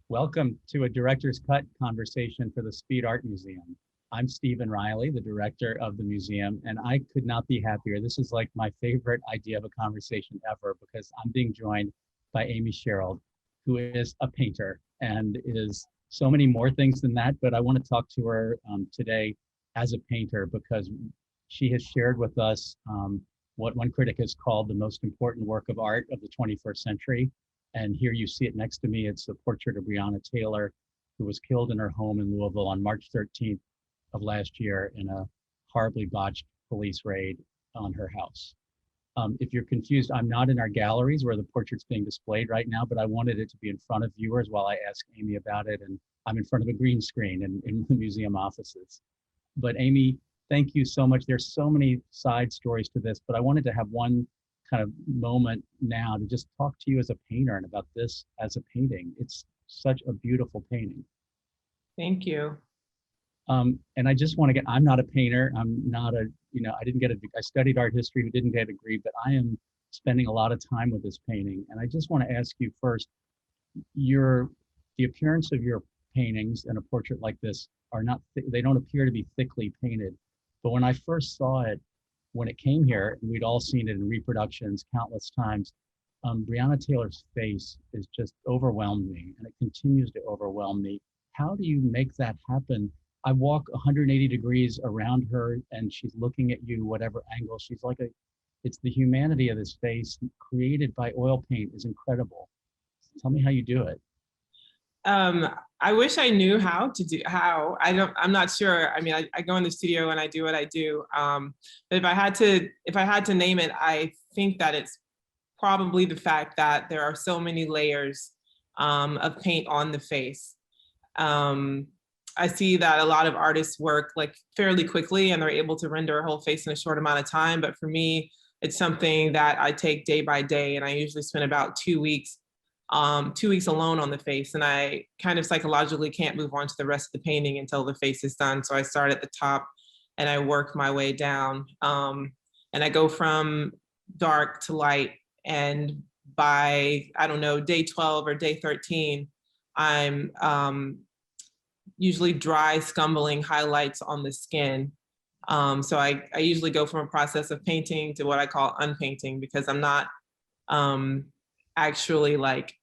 Welcome to a Director's Cut conversation for the Speed Art Museum. I'm Stephen Reily, the director of the museum, and I could not be happier. This is like my favorite idea of a conversation ever because I'm being joined by Amy Sherald, who is a painter and is so many more things than that, but I want to talk to her today as a painter because she has shared with us what one critic has called the most important work of art of the 21st century. And here you see it next to me. It's a portrait of Breonna Taylor, who was killed in her home in Louisville on March 13th of last year in a horribly botched police raid on her house. If you're confused, I'm not in our galleries where the portrait's being displayed right now, but I wanted it to be in front of viewers while I ask Amy about it. And I'm in front of a green screen in the museum offices. But Amy, thank you so much. There's so many side stories to this, but I wanted to have one kind of moment now to just talk to you as a painter and about this as a painting. It's such a beautiful painting. Thank you. And I just want to I'm not a painter. I'm not I studied art history, who didn't get a degree, but I am spending a lot of time with this painting. And I just want to ask you first, the appearance of your paintings in a portrait like this they don't appear to be thickly painted. But when I first saw it, when it came here, and we'd all seen it in reproductions countless times, Breonna Taylor's face is just overwhelmed me, and it continues to overwhelm me. How do you make that happen? I walk 180 degrees around her, and she's looking at you, whatever angle. She's like it's the humanity of this face created by oil paint is incredible. Tell me how you do it. I wish I knew I'm not sure. I mean, I go in the studio and I do what I do. But if I had to name it, I think that it's probably the fact that there are so many layers of paint on the face. I see that a lot of artists work like fairly quickly and they're able to render a whole face in a short amount of time. But for me, it's something that I take day by day, and I usually spend about 2 weeks alone on the face, and I kind of psychologically can't move on to the rest of the painting until the face is done. So I start at the top and I work my way down, and I go from dark to light, and by, I don't know, day 12 or day 13, I'm usually dry scumbling highlights on the skin. So I usually go from a process of painting to what I call unpainting, because I'm not actually like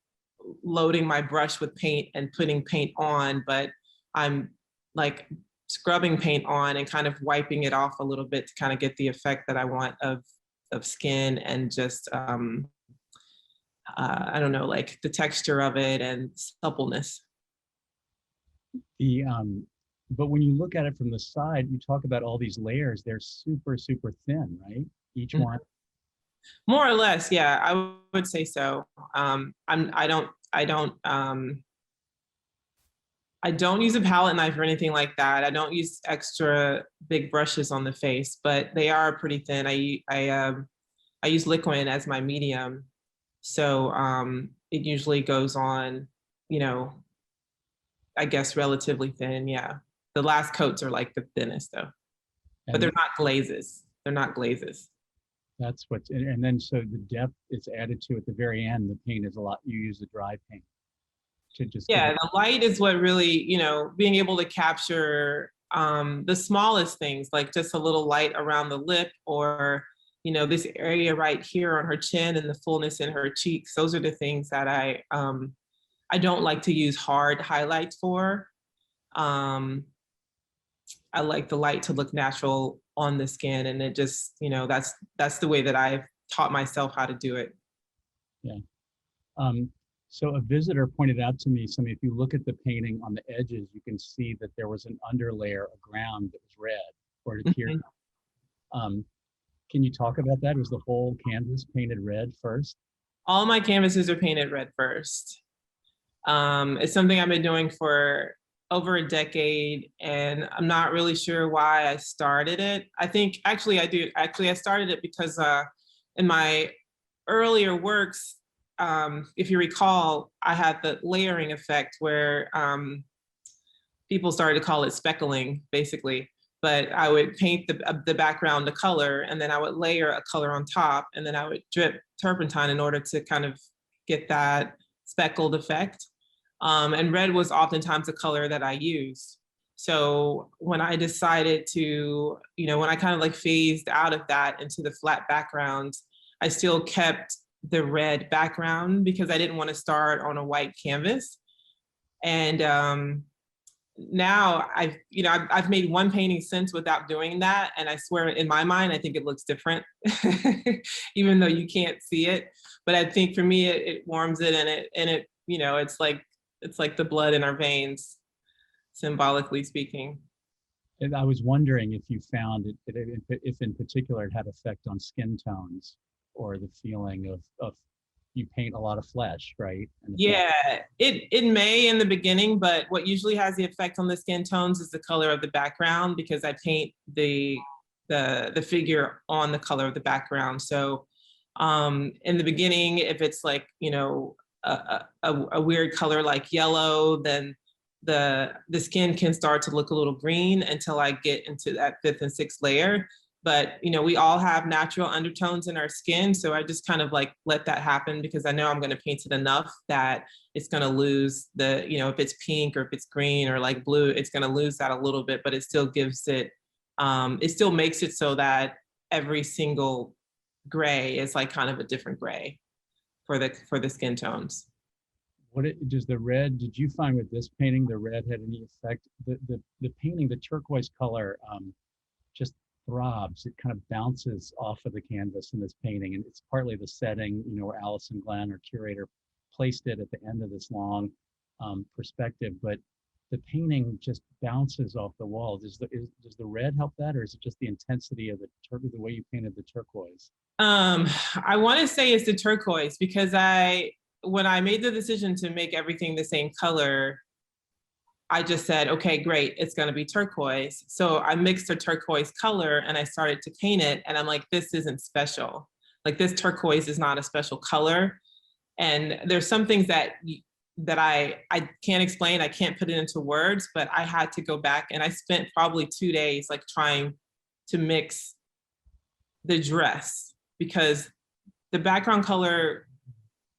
loading my brush with paint and putting paint on, but I'm like scrubbing paint on and kind of wiping it off a little bit to kind of get the effect that I want of skin and just I don't know, like the texture of it and suppleness. But when you look at it from the side, you talk about all these layers. They're super, super thin, right? Each one. More or less, yeah, I would say so. I don't use a palette knife or anything like that. I don't use extra big brushes on the face, but they are pretty thin. I use liquid as my medium, so it usually goes on, I guess relatively thin. Yeah, the last coats are like the thinnest though, but they're not glazes. They're not glazes. That's and then so the depth is added to at the very end. The paint is you use the dry paint to just. Yeah, the light is what really, being able to capture the smallest things, like just a little light around the lip, or, this area right here on her chin and the fullness in her cheeks. Those are the things that I don't like to use hard highlights for. I like the light to look natural on the skin, and it just, that's the way that I've taught myself how to do it. Yeah. So a visitor pointed out to me, if you look at the painting on the edges, you can see that there was an underlayer of ground that was red, or it appeared. Can you talk about that? Was the whole canvas painted red first? All my canvases are painted red first. It's something I've been doing for over a decade, and I'm not really sure why I started it. I think actually I do. Actually, I started it because in my earlier works, if you recall, I had the layering effect where people started to call it speckling, basically. But I would paint the background a color, and then I would layer a color on top, and then I would drip turpentine in order to kind of get that speckled effect. And red was oftentimes the color that I used. So when I decided to, when I kind of like phased out of that into the flat background, I still kept the red background because I didn't want to start on a white canvas. And now I've made one painting since without doing that, and I swear in my mind I think it looks different, even though you can't see it. But I think for me it warms it, and it it's like the blood in our veins, symbolically speaking. And I was wondering if you found if in particular it had effect on skin tones or the feeling of you paint a lot of flesh, right? Yeah, it may in the beginning, but what usually has the effect on the skin tones is the color of the background, because I paint the figure on the color of the background. So in the beginning, if it's like, a weird color like yellow, then the skin can start to look a little green until I get into that 5th and 6th layer. But we all have natural undertones in our skin, so I just kind of like let that happen, because I know I'm going to paint it enough that it's going to lose the, if it's pink or if it's green or like blue, it's going to lose that a little bit, but it still gives it, it still makes it so that every single gray is like kind of a different gray for the skin tones. Does the red, did you find with this painting, the red had any effect? The painting, the turquoise color, just throbs. It kind of bounces off of the canvas in this painting, and it's partly the setting, where Allison Glenn, our curator, placed it at the end of this long perspective. But the painting just bounces off the wall. Does the red help that, or is it just the intensity of the way you painted the turquoise? I want to say it's the turquoise, because when I made the decision to make everything the same color, I just said, okay, great, it's going to be turquoise. So I mixed a turquoise color and I started to paint it. And I'm like, this isn't special. Like, this turquoise is not a special color. And there's some things that I can't explain. I can't put it into words, but I had to go back, and I spent probably 2 days like trying to mix the dress, because the background color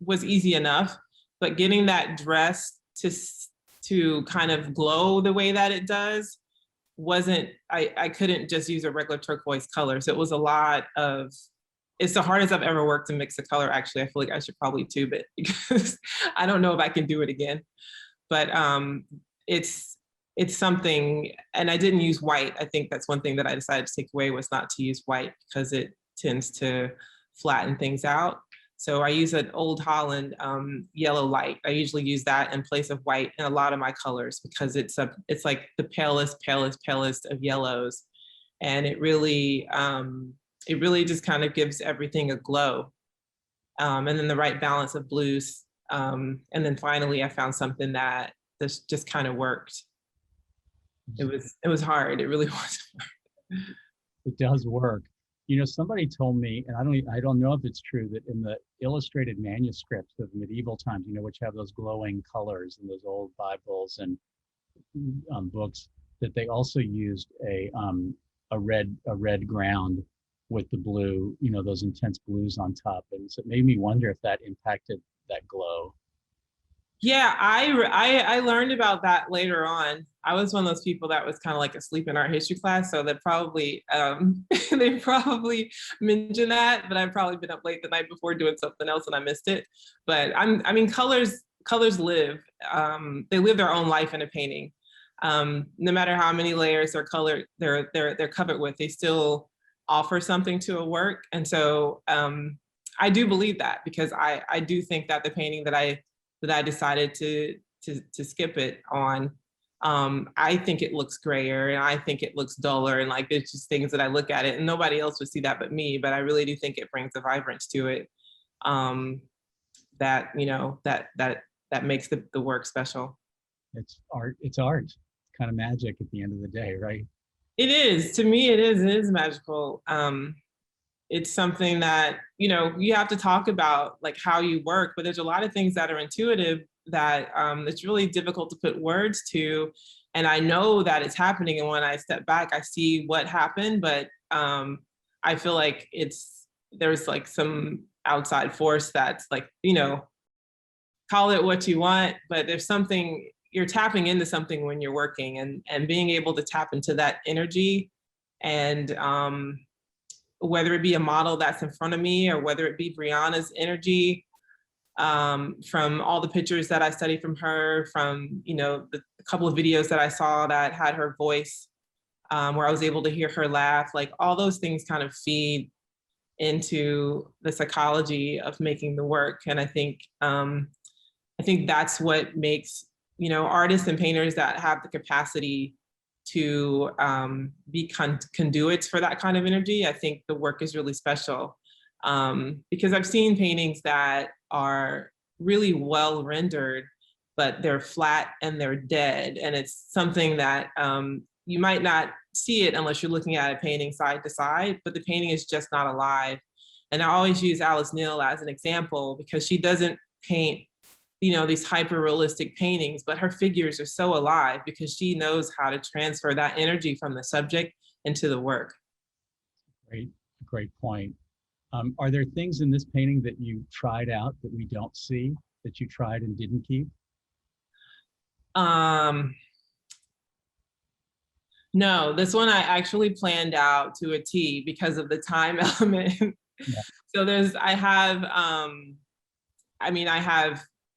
was easy enough, but getting that dress to kind of glow the way that it does wasn't, I couldn't just use a regular turquoise color. So it was it's the hardest I've ever worked to mix a color. Actually, I feel like I should probably tube it, because I don't know if I can do it again. But it's something, and I didn't use white. I think that's one thing that I decided to take away, was not to use white, because it tends to flatten things out. So I use an Old Holland yellow light. I usually use that in place of white in a lot of my colors, because it's like the palest of yellows. And it really just kind of gives everything a glow. And then the right balance of blues. And then finally I found something that just kind of worked. It was hard. It really was hard. It does work. Somebody told me, and I don't know if it's true, that in the illustrated manuscripts of medieval times, which have those glowing colors in those old Bibles and books, that they also used a red ground with the blue, those intense blues on top. And so it made me wonder if that impacted that glow. Yeah, I learned about that later on. I was one of those people that was kind of like asleep in art history class, so they probably they probably mentioned that, but I've probably been up late the night before doing something else and I missed it. But I mean, colors live. They live their own life in a painting. No matter how many layers or color they're covered with, they still offer something to a work. And so I do believe that, because I do think that the painting that I decided to skip it on, I think it looks grayer, and I think it looks duller, and like there's just things that I look at it and nobody else would see that but me, but I really do think it brings a vibrance to it, that that makes the work special. It's art. It's kind of magic at the end of the day, right? It is. To me, it is magical. It's something that, you have to talk about, like how you work, but there's a lot of things that are intuitive that it's really difficult to put words to. And I know that it's happening. And when I step back, I see what happened, but I feel like there's like some outside force that's like, call it what you want, but there's something, you're tapping into something when you're working, and being able to tap into that energy, and whether it be a model that's in front of me or whether it be Breonna's energy, from all the pictures that I studied from her, from, you know, the couple of videos that I saw that had her voice, where I was able to hear her laugh, like all those things kind of feed into the psychology of making the work. And I think that's what makes, you know, artists and painters that have the capacity to be conduits for that kind of energy. I think the work is really special, because I've seen paintings that are really well rendered, but they're flat and they're dead. And it's something that you might not see it unless you're looking at a painting side to side, but the painting is just not alive. And I always use Alice Neal as an example because she doesn't paint, you know, these hyper realistic paintings, but her figures are so alive because she knows how to transfer that energy from the subject into the work. Great point. Are there things in this painting that you tried out that we don't see, that you tried and didn't keep? No, this one I actually planned out to a T because of the time element. Yeah. So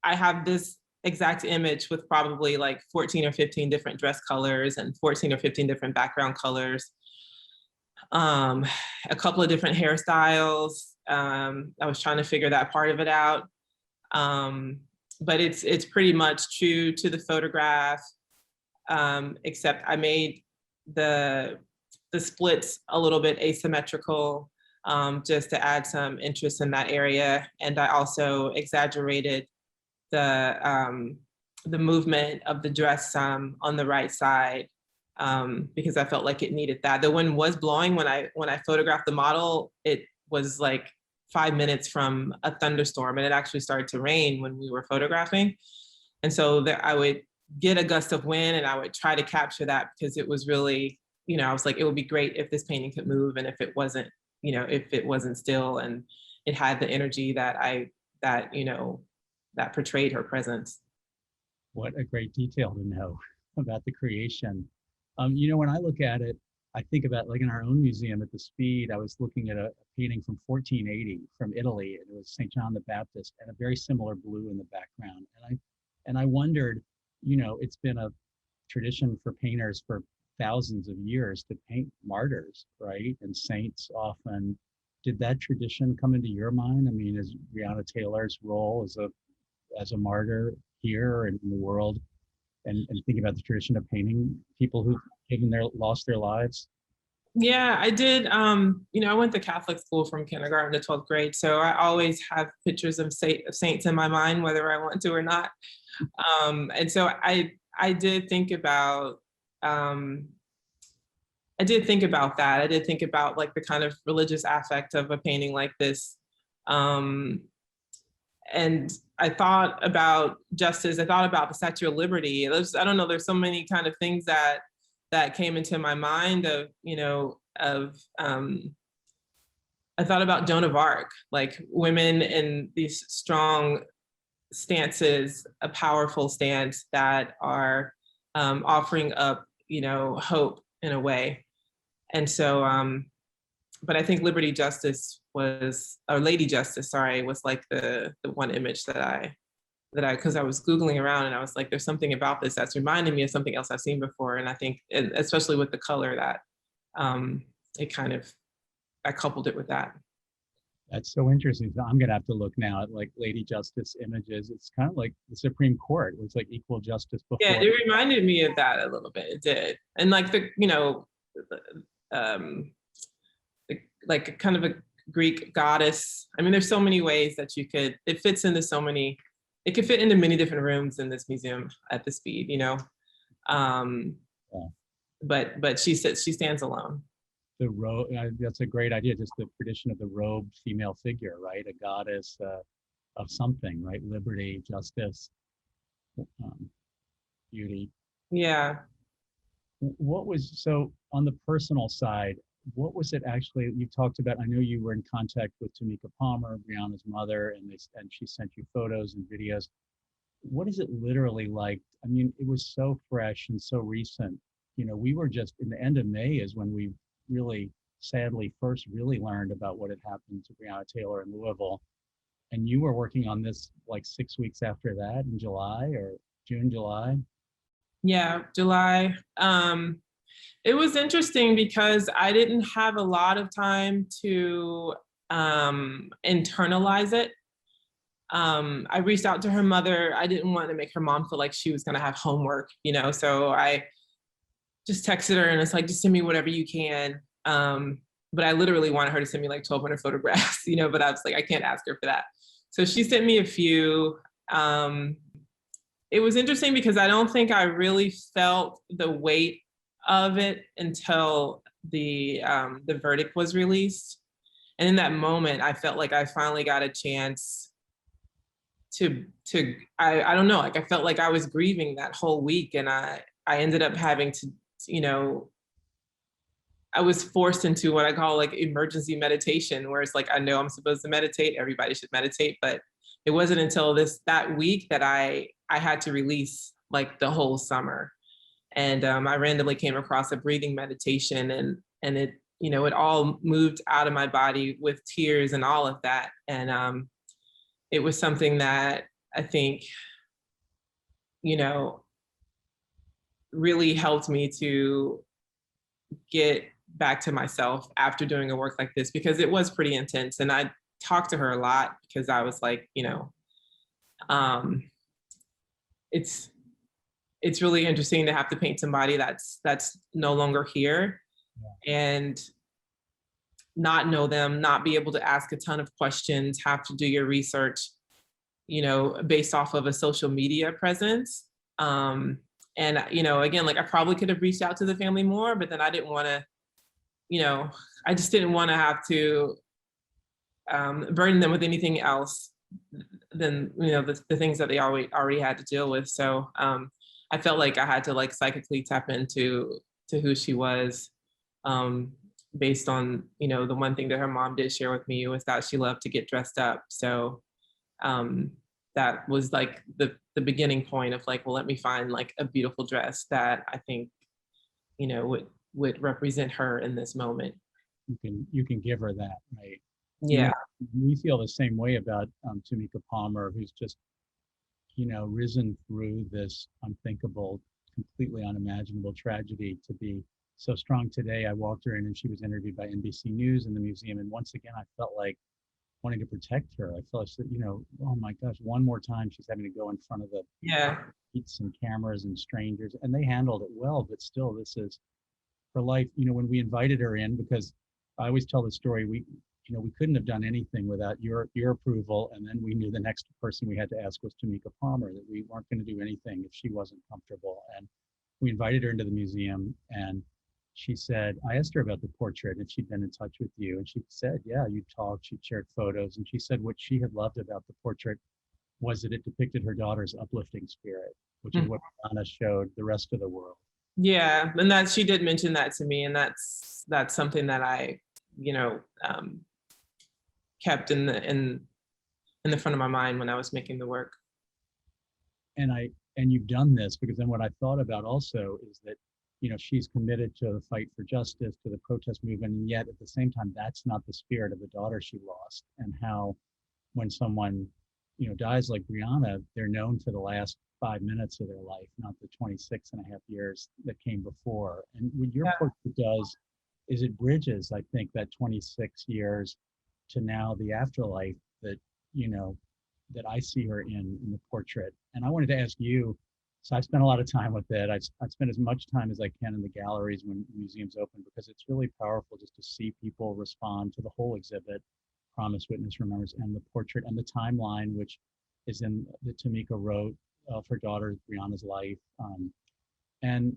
I have this exact image with probably like 14 or 15 different dress colors and 14 or 15 different background colors. A couple of different hairstyles. I was trying to figure that part of it out. But it's pretty much true to the photograph, except I made the splits a little bit asymmetrical, just to add some interest in that area. And I also exaggerated the movement of the dress on the right side, because I felt like it needed that. The wind was blowing when I photographed the model. It was like 5 minutes from a thunderstorm, and it actually started to rain when we were photographing. And so I would get a gust of wind and I would try to capture that because it was really, you know, I was like, it would be great if this painting could move, and if it wasn't, you know, if it wasn't still and it had the energy that portrayed her presence. What a great detail to know about the creation. You know, when I look at it, I think about, like, in our own museum at the Speed, I was looking at a painting from 1480 from Italy, and it was St. John the Baptist, and a very similar blue in the background. And I wondered, you know, it's been a tradition for painters for thousands of years to paint martyrs, right? And saints often. Did that tradition come into your mind? I mean, is Breonna Taylor's role as a martyr here and in the world, and think about the tradition of painting people who've lost their lives? Yeah, I did. You know, I went to Catholic school from kindergarten to 12th grade, so I always have pictures of saints in my mind, whether I want to or not. And so I did think about that. I did think about like the kind of religious affect of a painting like this. And I thought about justice. I thought about the Statue of Liberty. I don't know, there's so many kind of things that came into my mind of, you know, I thought about Joan of Arc, like women in these strong stances, a powerful stance that are offering up, you know, hope in a way. And so, but I think Liberty Justice or Lady Justice, sorry, was like the one image because I was Googling around and I was like, there's something about this that's reminding me of something else I've seen before. And I think, especially with the color, that I coupled it with that. That's so interesting. So I'm gonna have to look now at like Lady Justice images. It's kind of like the Supreme Court, where it's like equal justice before. Yeah, it reminded me of that a little bit. It did, and like like kind of a Greek goddess. I mean, there's so many ways that it fits into so many. It could fit into many different rooms in this museum at the Speed, you know. Yeah. But she stands alone. The robe, that's a great idea. Just the tradition of the robed female figure, right? A goddess of something, right? Liberty, justice, beauty. Yeah. So on the personal side, what was it actually you talked about? I know you were in contact with Tamika Palmer, Breonna's mother, and she sent you photos and videos. what is it literally like? I mean, it was so fresh and so recent. We were just in the end of May is when we really, sadly, first really learned about what had happened to Breonna Taylor in Louisville. And you were working on this like 6 weeks after that in July or June, July. Yeah, July. It was interesting because I didn't have a lot of time to internalize it. I reached out to her mother. I didn't want to make her mom feel like she was going to have homework, so I just texted her and it's like, just send me whatever you can. But I literally wanted her to send me like 1,200 photographs, but I was like, I can't ask her for that. So she sent me a few. It was interesting because I don't think I really felt the weight of it until the verdict was released. And in that moment, I felt like I finally got a chance to I don't know, like I felt like I was grieving that whole week, and I ended up having to, I was forced into what I call like emergency meditation, where it's like, I know I'm supposed to meditate, everybody should meditate, but it wasn't until that week that I had to release like the whole summer. And I randomly came across a breathing meditation, and it, it all moved out of my body with tears and all of that. And it was something that I think, really helped me to get back to myself after doing a work like this, because it was pretty intense. And I talked to her a lot because I was like, it's really interesting to have to paint somebody that's no longer here, and not know them, not be able to ask a ton of questions, have to do your research, based off of a social media presence. And, again, like I probably could have reached out to the family more, but then I didn't want to, I just didn't want to have to burden them with anything else than, the things that they already had to deal with. So I felt like I had to like psychically tap into who she was, based on, the one thing that her mom did share with me was that she loved to get dressed up. So that was like the beginning point of like, well, let me find like a beautiful dress that I think, would represent her in this moment. You can give her that, right? Yeah. We feel the same way about Tamika Palmer, who's just, risen through this unthinkable, completely unimaginable tragedy to be so strong today. I walked her in and she was interviewed by NBC News in the museum. And once again, I felt like wanting to protect her. I felt like, oh my gosh, one more time she's having to go in front of the heats and cameras and strangers, and they handled it well, but still, this is her life. When we invited her in, because I always tell the story, we couldn't have done anything without your approval, and then we knew the next person we had to ask was Tamika Palmer, that we weren't going to do anything if she wasn't comfortable. And we invited her into the museum, and she said, I asked her about the portrait if she'd been in touch with you. And she said, yeah, you talked, she shared photos. And she said what she had loved about the portrait was that it depicted her daughter's uplifting spirit, which is what Anna showed the rest of the world. Yeah, and that she did mention that to me, and that's something that I, kept in the front of my mind when I was making the work. And you've done this because then what I thought about also is that, she's committed to the fight for justice, to the protest movement, and yet at the same time, that's not the spirit of the daughter she lost. And how when someone, dies like Breonna, they're known for the last 5 minutes of their life, not the 26 and a half years that came before. And what your portrait does is it bridges, I think, that 26 years to now the afterlife that, that I see her in the portrait. And I wanted to ask you, so I've spent a lot of time with it. I've spent as much time as I can in the galleries when museums open, because it's really powerful just to see people respond to the whole exhibit, Promise, Witness, Remembers, and the portrait and the timeline, which is in that Tamika wrote of her daughter Breonna's life. And,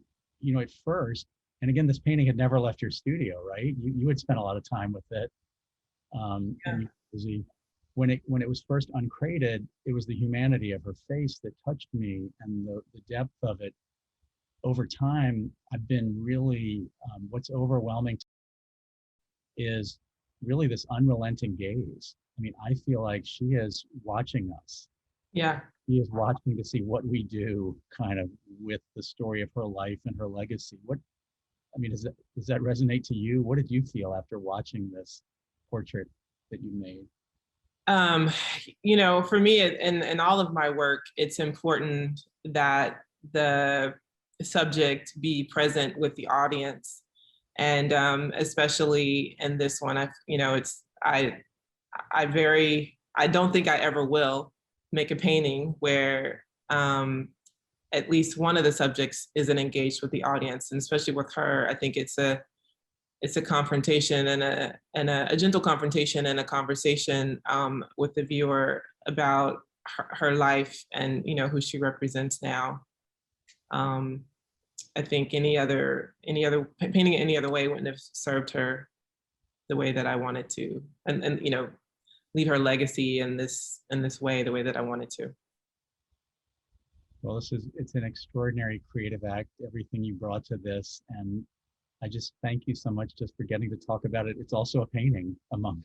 at first, and again, this painting had never left your studio, right? You had spent a lot of time with it. When it was first uncrated, it was the humanity of her face that touched me, and the depth of it. Over time, I've been really, what's overwhelming is really this unrelenting gaze. I mean, I feel like she is watching us, Yeah. She is watching to see what we do kind of with the story of her life and her legacy. I mean, does that resonate to you? What did you feel after watching this portrait that you made? Um, for me in all of my work, it's important that the subject be present with the audience. And especially in this one, I don't think I ever will make a painting where at least one of the subjects isn't engaged with the audience. And especially with her, I think it's a confrontation and a gentle confrontation and a conversation with the viewer about her life and who she represents now. Um, I think any other painting it any other way wouldn't have served her the way that I wanted to, and leave her legacy in this way, the way that I wanted to. Well, it's an extraordinary creative act, everything you brought to this. And I just thank you so much just for getting to talk about it. It's also a painting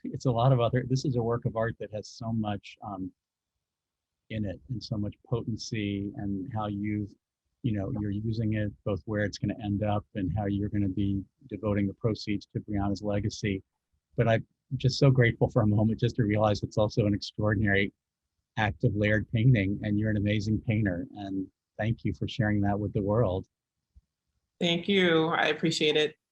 it's a lot of this is a work of art that has so much in it and so much potency, and how you're using it, both where it's going to end up and how you're going to be devoting the proceeds to Breonna's legacy. But I'm just so grateful for a moment just to realize it's also an extraordinary act of layered painting, and you're an amazing painter. And thank you for sharing that with the world. Thank you. I appreciate it.